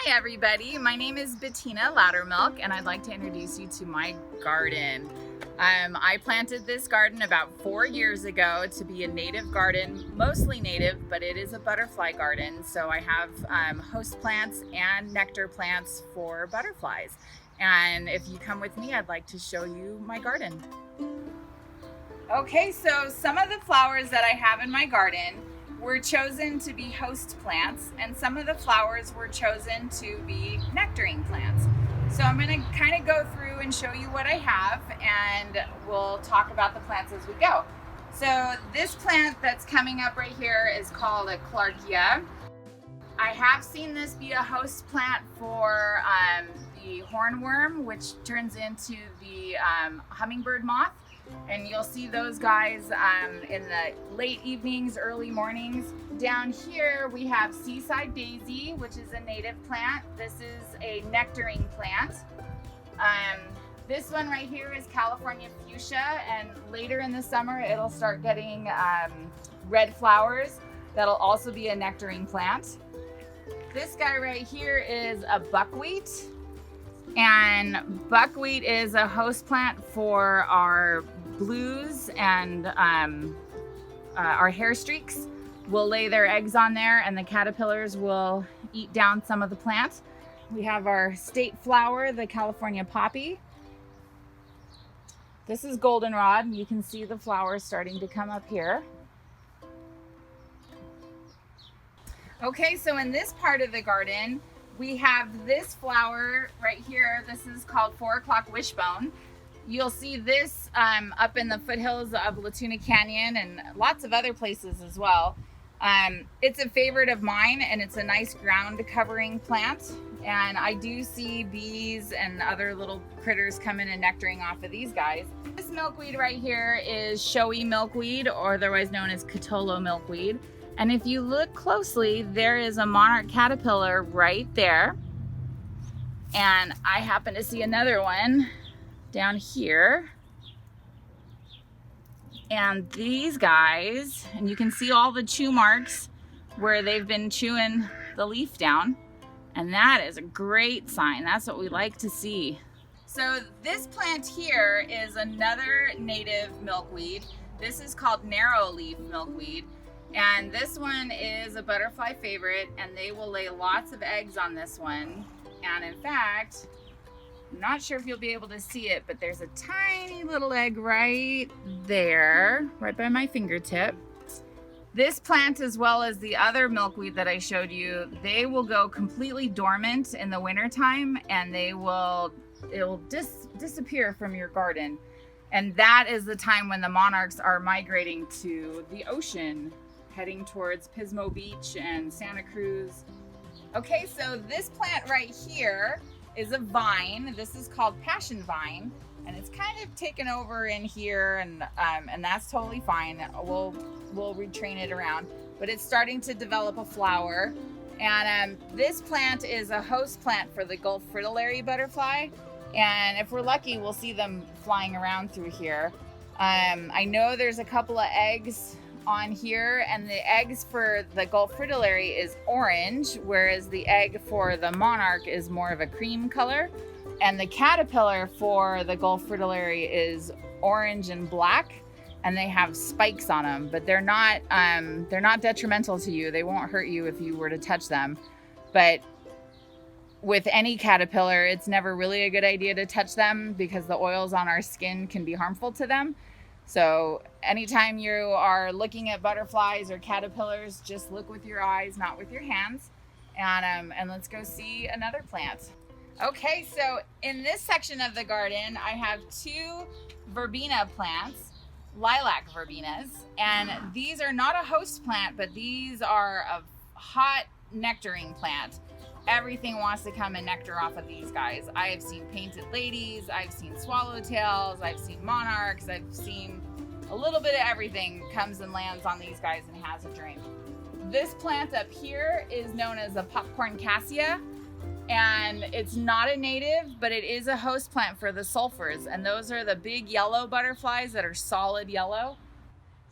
Hi everybody, my name is Betina Loudermilk and I'd like to introduce you to my garden. I planted this garden about 4 years ago to be a native garden, mostly native, but it is a butterfly garden. So I have host plants and nectar plants for butterflies. And if you come with me, I'd like to show you my garden. Okay, so some of the flowers that I have in my garden were chosen to be host plants, and some of the flowers were chosen to be nectaring plants. So I'm going to kind of go through and show you what I have, and we'll talk about the plants as we go. So this plant that's coming up right here is called a Clarkia. I have seen this be a host plant for the hornworm, which turns into the hummingbird moth. And you'll see those guys in the late evenings, early mornings. Down here we have seaside daisy, which is a native plant. This is a nectaring plant. This one right here is California fuchsia, and later in the summer it'll start getting red flowers. That'll also be a nectaring plant. This guy right here is a buckwheat. And buckwheat is a host plant for our blues and our hair streaks. Will lay their eggs on there and the caterpillars will eat down some of the plant. We have our state flower, the California poppy. This is goldenrod, and you can see the flowers starting to come up here. Okay, so in this part of the garden, we have this flower right here. This is called 4 o'clock wishbone. You'll see this up in the foothills of Latuna Canyon and lots of other places as well. It's a favorite of mine, and it's a nice ground covering plant. And I do see bees and other little critters coming and nectaring off of these guys. This milkweed right here is showy milkweed, or otherwise known as Catolo milkweed. And if you look closely, there is a monarch caterpillar right there. And I happen to see another one down here. And these guys, and you can see all the chew marks where they've been chewing the leaf down. And that is a great sign. That's what we like to see. So this plant here is another native milkweed. This is called narrow leaf milkweed. And this one is a butterfly favorite, and they will lay lots of eggs on this one. And in fact, I'm not sure if you'll be able to see it, but there's a tiny little egg right there, right by my fingertip. This plant, as well as the other milkweed that I showed you, they will go completely dormant in the wintertime, and it will disappear from your garden. And that is the time when the monarchs are migrating to the ocean, heading towards Pismo Beach and Santa Cruz. Okay, so this plant right here is a vine. This is called passion vine, and it's kind of taken over in here, and that's totally fine. We'll retrain it around, but it's starting to develop a flower. And this plant is a host plant for the Gulf fritillary butterfly, and if we're lucky, we'll see them flying around through here. I know there's a couple of eggs on here, and the eggs for the Gulf fritillary is orange, whereas the egg for the monarch is more of a cream color, and the caterpillar for the Gulf fritillary is orange and black, and they have spikes on them, but they're not detrimental to you. They won't hurt you if you were to touch them. But with any caterpillar, it's never really a good idea to touch them because the oils on our skin can be harmful to them. So anytime you are looking at butterflies or caterpillars, just look with your eyes, not with your hands. And let's go see another plant. Okay, so in this section of the garden, I have 2 verbena plants, lilac verbenas. And these are not a host plant, but these are a hot nectaring plant. Everything wants to come and nectar off of these guys. I have seen painted ladies, I've seen swallowtails, I've seen monarchs, I've seen a little bit of everything comes and lands on these guys and has a drink. This plant up here is known as a popcorn cassia, and it's not a native, but it is a host plant for the sulfurs, and those are the big yellow butterflies that are solid yellow.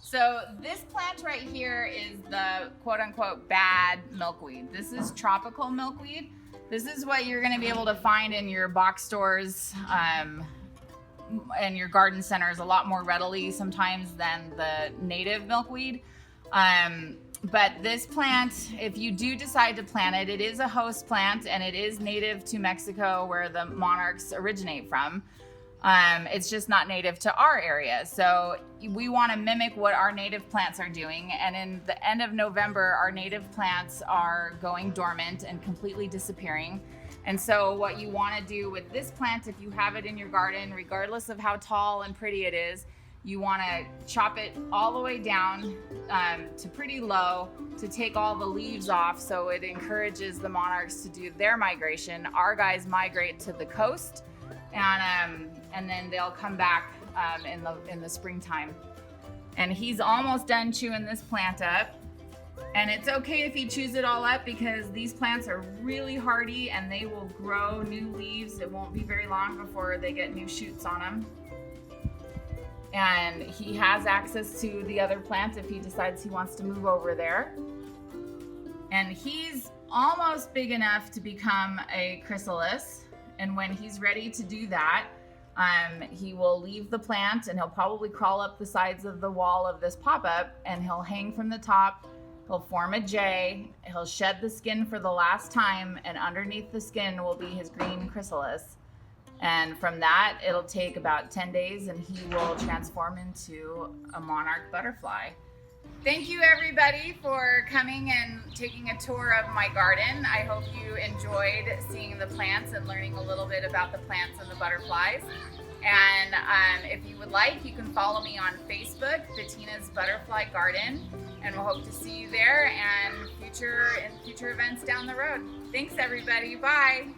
So this plant right here is the quote unquote bad milkweed. This is tropical milkweed. This is what you're going to be able to find in your box stores and your garden centers a lot more readily sometimes than the native milkweed. But this plant, if you do decide to plant it, it is a host plant and it is native to Mexico where the monarchs originate from. It's just not native to our area. So we want to mimic what our native plants are doing. And in the end of November, our native plants are going dormant and completely disappearing. And so what you want to do with this plant, if you have it in your garden, regardless of how tall and pretty it is, you want to chop it all the way down to pretty low to take all the leaves off, so it encourages the monarchs to do their migration. Our guys migrate to the coast, and then they'll come back in the springtime. And he's almost done chewing this plant up. And it's okay if he chews it all up because these plants are really hardy and they will grow new leaves. It won't be very long before they get new shoots on them. And he has access to the other plant if he decides he wants to move over there. And he's almost big enough to become a chrysalis. And when he's ready to do that, he will leave the plant and he'll probably crawl up the sides of the wall of this pop-up and he'll hang from the top. He'll form a J, he'll shed the skin for the last time, and underneath the skin will be his green chrysalis. And from that, it'll take about 10 days and he will transform into a monarch butterfly. Thank you everybody for coming and taking a tour of my garden. I hope you enjoyed seeing the plants and learning a little bit about the plants and the butterflies. And if you would like, you can follow me on Facebook, Betina's Butterfly Garden, and we'll hope to see you there and future events down the road. Thanks everybody, bye.